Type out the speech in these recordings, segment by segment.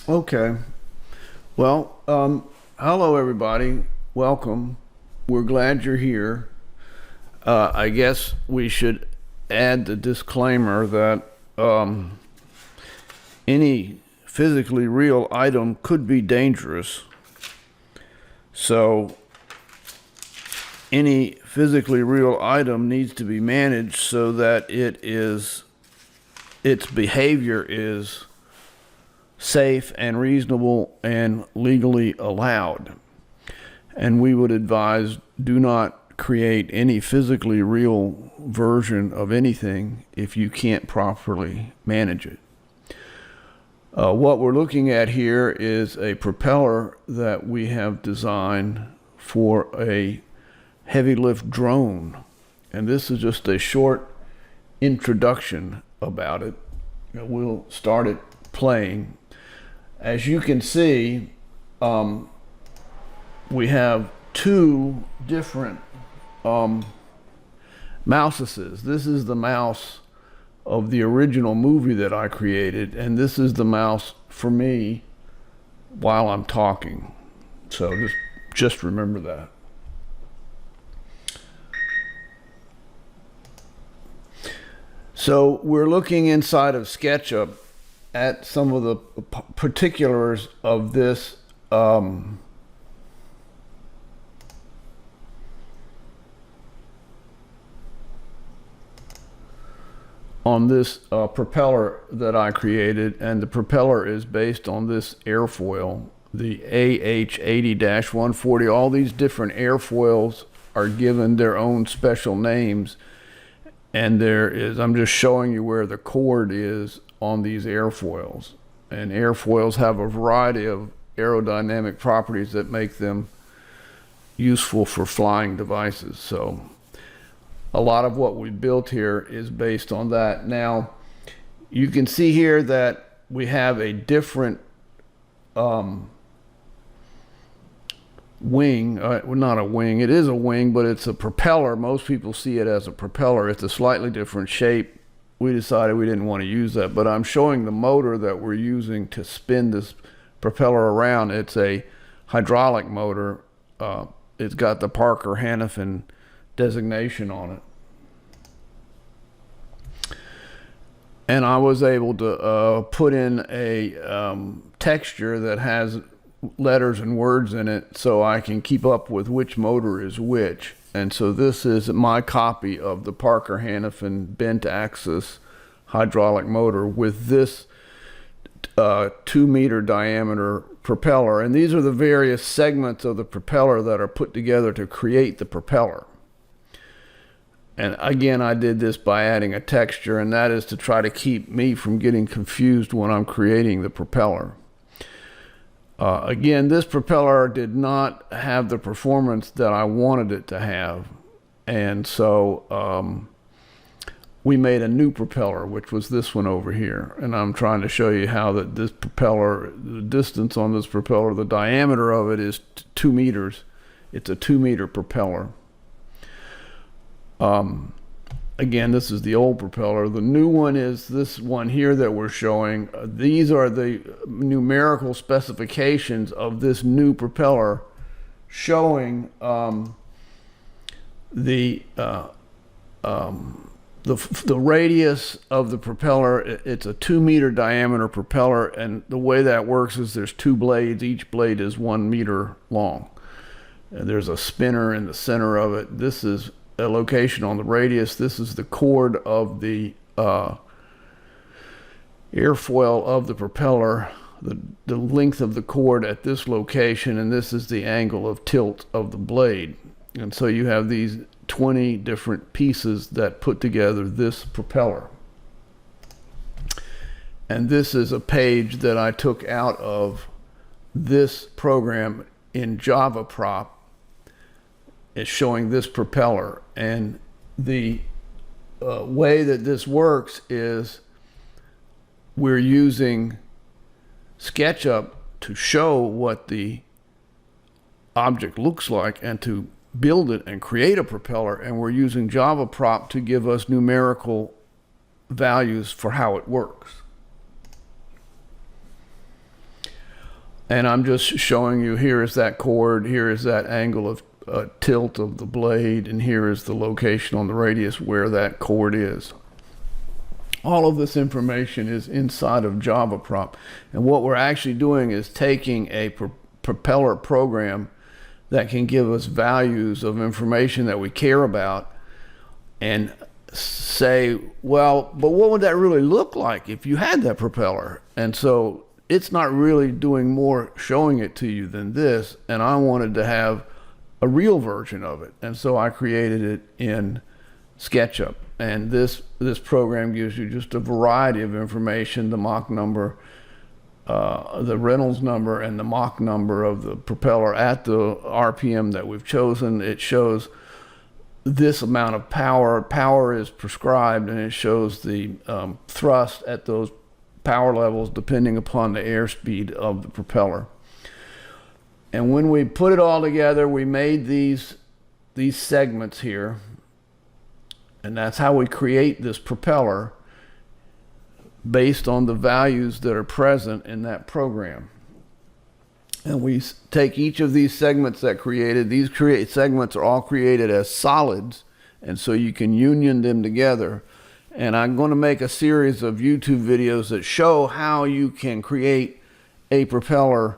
Okay. Well, hello everybody. Welcome. We're glad you're here. I guess we should add the disclaimer that any physically real item could be dangerous. So any physically real item needs to be managed so that its behavior is safe and reasonable and legally allowed. And we would advise, do not create any physically real version of anything if you can't properly manage it. What we're looking at here is a propeller that we have designed for a heavy lift drone. And this is just a short introduction about it. We'll start it playing. As you can see, we have two different mouses. This is the mouse of the original movie that I created, and this is the mouse for me while I'm talking. So just remember that. So we're looking inside of SketchUp at some of the particulars of this on this propeller that I created, and the propeller is based on this airfoil, the AH80-140. All these different airfoils are given their own special names, and I'm just showing you where the cord is on these airfoils. And airfoils have a variety of aerodynamic properties that make them useful for flying devices. So a lot of what we built here is based on that. Now, you can see here that we have a different wing. Well, not a wing, it is a wing, but it's a propeller. Most people see it as a propeller. It's a slightly different shape. We decided we didn't want to use that, but I'm showing the motor that we're using to spin this propeller around. It's a hydraulic motor. It's got the Parker-Hannifin designation on it. And I was able to put in a texture that has letters and words in it so I can keep up with which motor is which. And so this is my copy of the Parker-Hannifin bent axis hydraulic motor with this 2-meter diameter propeller. And these are the various segments of the propeller that are put together to create the propeller. And again, I did this by adding a texture, and that is to try to keep me from getting confused when I'm creating the propeller. Again, this propeller did not have the performance that I wanted it to have. And so we made a new propeller, which was this one over here. And I'm trying to show you how that this propeller, the distance on this propeller, the diameter of it is 2 meters. It's a 2-meter propeller. Again, this is the old propeller. The new one is this one here that we're showing. These are the numerical specifications of this new propeller, showing the radius of the propeller. It's a 2-meter diameter propeller, and the way that works is there's 2 blades. Each blade is 1 meter long. And there's a spinner in the center of it. This is a location on the radius. This is the chord of the airfoil of the propeller, the length of the chord at this location, and this is the angle of tilt of the blade. And so you have these 20 different pieces that put together this propeller. And this is a page that I took out of this program in Java Prop. It's showing this propeller, and the way that this works is we're using SketchUp to show what the object looks like and to build it and create a propeller, and we're using Java Prop to give us numerical values for how it works. And I'm just showing you, here is that chord, here is that angle of tilt of the blade, and here is the location on the radius where that chord is. All of this information is inside of Java Prop. And what we're actually doing is taking a propeller program that can give us values of information that we care about and say, well, but what would that really look like if you had that propeller? And so it's not really doing more showing it to you than this, and I wanted to have a real version of it, and so I created it in SketchUp. And this program gives you just a variety of information: the Mach number, the Reynolds number, and the Mach number of the propeller at the RPM that we've chosen. It shows this amount of power. Power is prescribed, and it shows the thrust at those power levels depending upon the airspeed of the propeller. And when we put it all together, we made these segments here, and that's how we create this propeller based on the values that are present in that program. And we take each of these segments that segments are all created as solids, and so you can union them together. And I'm going to make a series of YouTube videos that show how you can create a propeller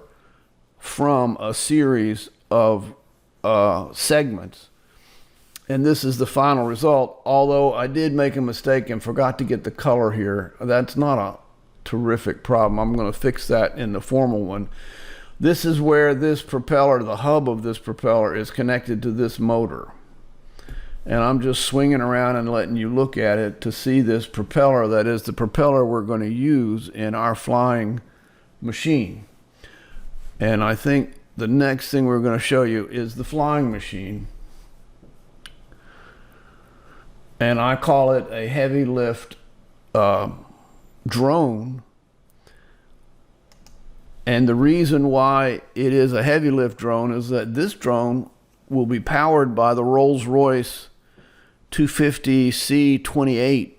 from a series of segments. And this is the final result, although I did make a mistake and forgot to get the color here. That's not a terrific problem. I'm going to fix that in the formal one. This is where this propeller, the hub of this propeller, is connected to this motor. And I'm just swinging around and letting you look at it to see this propeller. That is the propeller we're going to use in our flying machine. And I think the next thing we're going to show you is the flying machine. And I call it a heavy lift drone. And the reason why it is a heavy lift drone is that this drone will be powered by the Rolls-Royce 250C28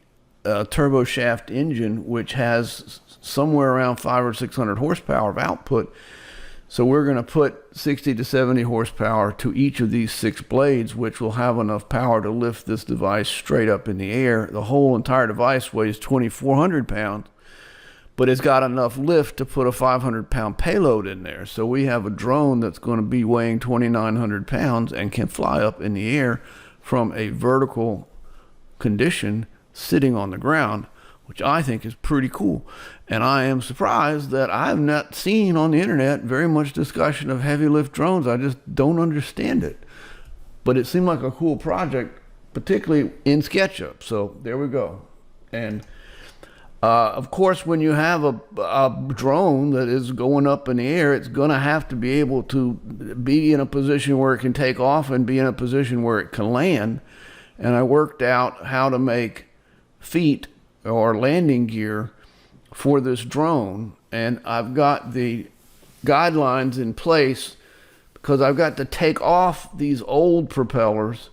turboshaft engine, which has somewhere around 500 or 600 horsepower of output. So we're going to put 60 to 70 horsepower to each of these 6 blades, which will have enough power to lift this device straight up in the air. The whole entire device weighs 2,400 pounds, but it's got enough lift to put a 500-pound payload in there. So we have a drone that's going to be weighing 2,900 pounds and can fly up in the air from a vertical condition sitting on the ground, which I think is pretty cool. And I am surprised that I have not seen on the internet very much discussion of heavy lift drones. I just don't understand it. But it seemed like a cool project, particularly in SketchUp. So there we go. And of course, when you have a drone that is going up in the air, it's going to have to be able to be in a position where it can take off and be in a position where it can land. And I worked out how to make feet or landing gear for this drone. And I've got the guidelines in place because I've got to take off these old propellers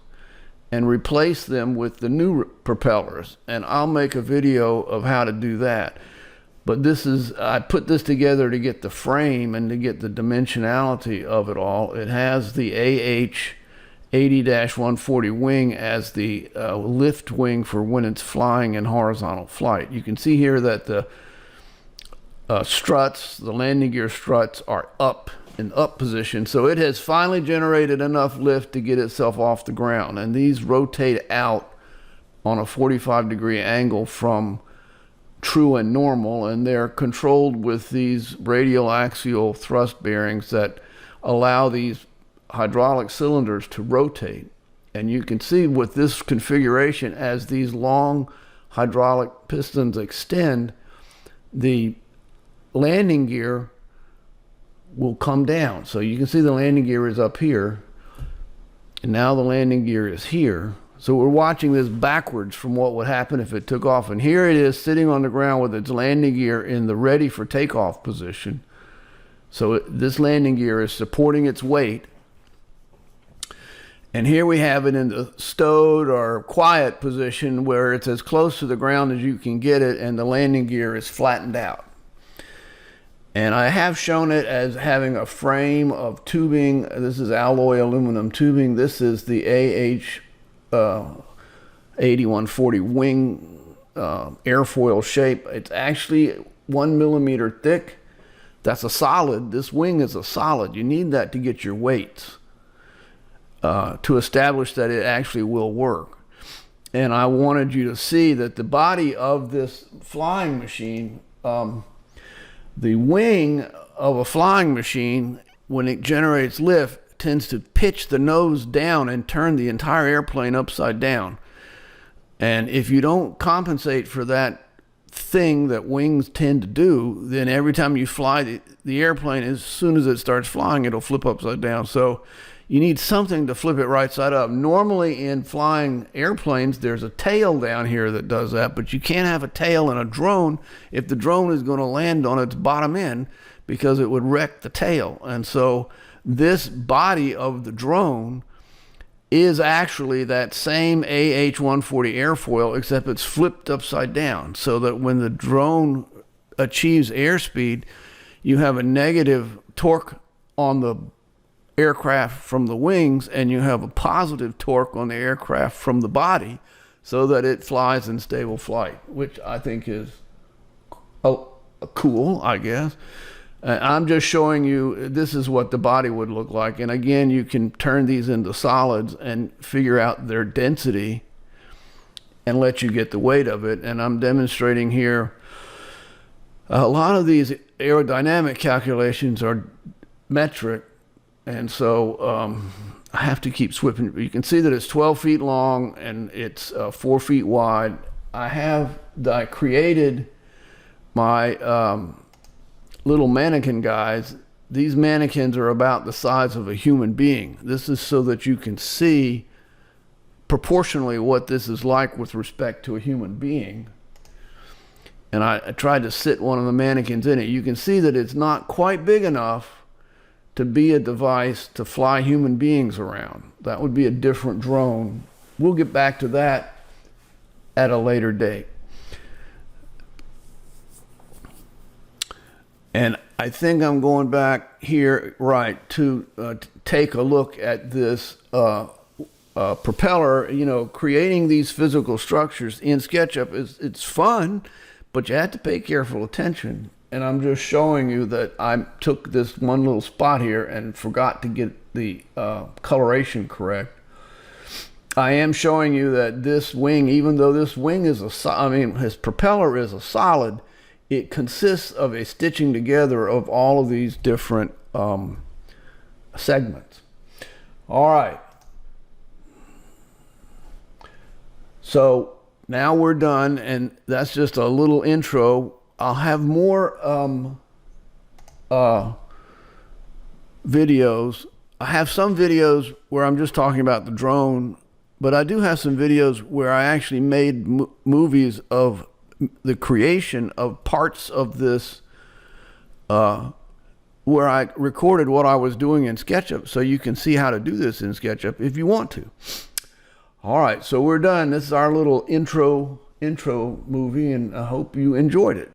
and replace them with the new propellers. And I'll make a video of how to do that. But I put this together to get the frame and to get the dimensionality of it all. It has the AH-80-140 wing as the lift wing for when it's flying in horizontal flight. You can see here that the struts, the landing gear struts, are up in up position. So it has finally generated enough lift to get itself off the ground. And these rotate out on a 45-degree angle from true and normal, and they're controlled with these radial axial thrust bearings that allow these hydraulic cylinders to rotate. And you can see with this configuration, as these long hydraulic pistons extend, the landing gear will come down. So you can see the landing gear is up here, and now the landing gear is here. So we're watching this backwards from what would happen if it took off. And here it is sitting on the ground with its landing gear in the ready for takeoff position. So this landing gear is supporting its weight. And here we have it in the stowed or quiet position where it's as close to the ground as you can get it, and the landing gear is flattened out. And I have shown it as having a frame of tubing. This is alloy aluminum tubing. This is the AH8140 wing airfoil shape. It's actually 1 millimeter thick. That's a solid. This wing is a solid. You need that to get your weights to establish that it actually will work. And I wanted you to see that the body of this flying machine, the wing of a flying machine, when it generates lift, tends to pitch the nose down and turn the entire airplane upside down. And if you don't compensate for that thing that wings tend to do, then every time you fly the airplane, as soon as it starts flying, it'll flip upside down. So you need something to flip it right side up. Normally in flying airplanes, there's a tail down here that does that, but you can't have a tail in a drone if the drone is going to land on its bottom end, because it would wreck the tail. And so this body of the drone is actually that same AH140 airfoil, except it's flipped upside down, so that when the drone achieves airspeed, you have a negative torque on the aircraft from the wings, and you have a positive torque on the aircraft from the body, so that it flies in stable flight, which I think is cool, I guess. I'm just showing you this is what the body would look like. And again, you can turn these into solids and figure out their density and let you get the weight of it. And I'm demonstrating here a lot of these aerodynamic calculations are metric, and so I have to keep switching. You can see that it's 12 feet long and it's 4 feet wide. I created my little mannequin guys. These mannequins are about the size of a human being. This is so that you can see proportionally what this is like with respect to a human being. And I tried to sit one of the mannequins in it. You can see that it's not quite big enough to be a device to fly human beings around. That would be a different drone. We'll get back to that at a later date. And I think I'm going back here, right, to take a look at this propeller. You know, creating these physical structures in SketchUp it's fun, but you have to pay careful attention. And I'm just showing you that I took this one little spot here and forgot to get the coloration correct. I am showing you that this wing, even though this wing is his propeller is a solid, it consists of a stitching together of all of these different segments. All right. So now we're done, and that's just a little intro. I'll have more videos. I have some videos where I'm just talking about the drone, but I do have some videos where I actually made movies of the creation of parts of this, where I recorded what I was doing in SketchUp, so you can see how to do this in SketchUp if you want to. All right, so we're done. This is our little intro movie, and I hope you enjoyed it.